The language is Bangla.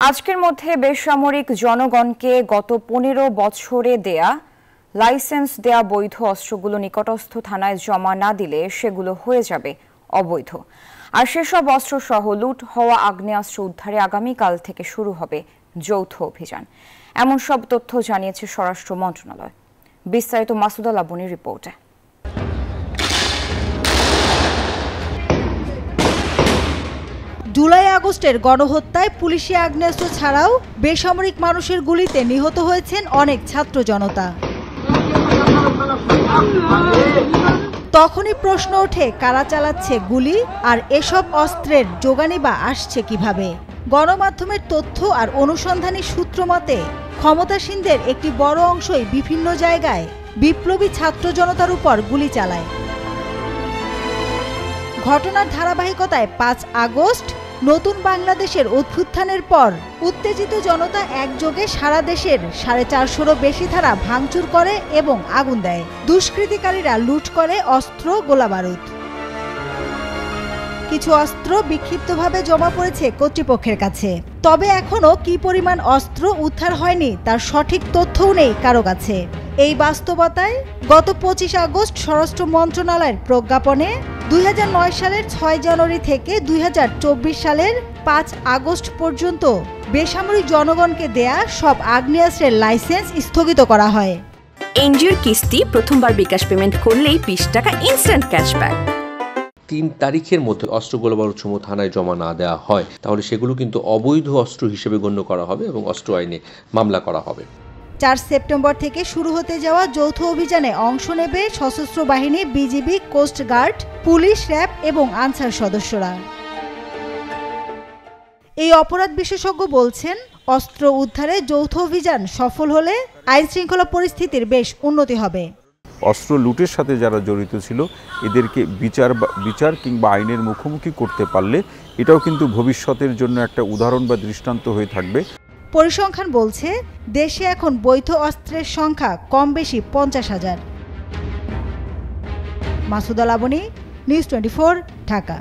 আজকের মধ্যে বেসামরিক জনগণকে গত ১৫ বছরে দেয়া লাইসেন্স দেয়া বৈধ অস্ত্রগুলো নিকটস্থ থানায় জমা না দিলে সেগুলো হয়ে যাবে অবৈধ। আর সেসব অস্ত্রসহ লুট হওয়া আগ্নেয়াস্ত্র উদ্ধারে আগামীকাল থেকে শুরু হবে যৌথ অভিযান। এমন সব তথ্য জানিয়েছে স্বরাষ্ট্র মন্ত্রণালয়। বিস্তারিত মাসুদা লাবনীর রিপোর্টে। জুলাই আগস্টের গণহত্যায় পুলিশি আগ্নেয়াস্ত্র ছাড়াও বেসামরিক মানুষের গুলিতে নিহত হয়েছেন অনেক ছাত্র জনতা। তখনই প্রশ্ন ওঠে, কারা চালাচ্ছে গুলি আর এসব অস্ত্রের যোগানই বা আসছে কিভাবে? গণমাধ্যমের তথ্য আর অনুসন্ধানী সূত্র মতে ক্ষমতাসীনদের একটি বড় অংশই বিভিন্ন জায়গায় বিপ্লবী ছাত্র জনতার উপর গুলি চালায়। ঘটনার ধারাবাহিকতায় ৫ আগস্ট নতুন বাংলাদেশের অভ্যুত্থানের পর উত্তেজিত জনতা একযোগে সারা দেশের ৪৫০'রও বেশি থানা ভাঙচুর করে এবং আগুন দেয়। দুষ্কৃতিকারীরা লুট করে অস্ত্র, গোলাবারুদ। কিছু অস্ত্র বিক্ষিপ্তভাবে জমা পড়েছে কর্তৃপক্ষের কাছে, তবে এখনো কি পরিমাণ অস্ত্র উদ্ধার হয়নি তার সঠিক তথ্যও নেই কারো কাছে। এই বাস্তবতায় গত ২৫ আগস্ট স্বরাষ্ট্র মন্ত্রণালয়ের প্রজ্ঞাপনে ২০০৯ সালের ৬ জানুয়ারি থেকে ২০২৪ সালের ৫ আগস্ট পর্যন্ত বেসামরিক জনগণকে দেয়া সব আগ্নেয়াস্ত্রের লাইসেন্স স্থগিত করা হয়। এনজিওর কিস্তি প্রথমবার বিকাশ পেমেন্ট করলেই ২০ টাকা ইনস্ট্যান্ট ক্যাশব্যাক। ৩ তারিখের মধ্যে অস্ত্র গোলাবারুদসমূহ থানায় জমা না দেওয়া হয় তাহলে সেগুলো কিন্তু অবৈধ অস্ত্র হিসেবে গণ্য করা হবে এবং অস্ত্র আইনে মামলা করা হবে। ৪ সেপ্টেম্বর থেকে শুরু হতে যাওয়া যৌথ অভিযানে অংশ নেবে সশস্ত্র বাহিনী, বিজিবি, কোস্টগার্ড, পুলিশ, র্যাব এবং আনসার সদস্যরা। এই অপরাধ বিশেষজ্ঞ বলছেন, অস্ত্র উদ্ধারে যৌথ অভিযান সফল হলে আইন শৃঙ্খলা পরিস্থিতির বেশ উন্নতি হবে। অস্ত্র লুটের সাথে যারা জড়িত ছিল এদেরকে বিচার কিংবা আইনের মুখোমুখি করতে পারলে এটাও কিন্তু ভবিষ্যতের জন্য একটা উদাহরণ বা দৃষ্টান্ত হয়ে থাকবে। পরিসংখ্যান বলছে দেশে এখন বৈধ অস্ত্রের সংখ্যা কম বেশি ৫০,০০০। মাসুদা লাবনী, নিউজ 24, ঢাকা।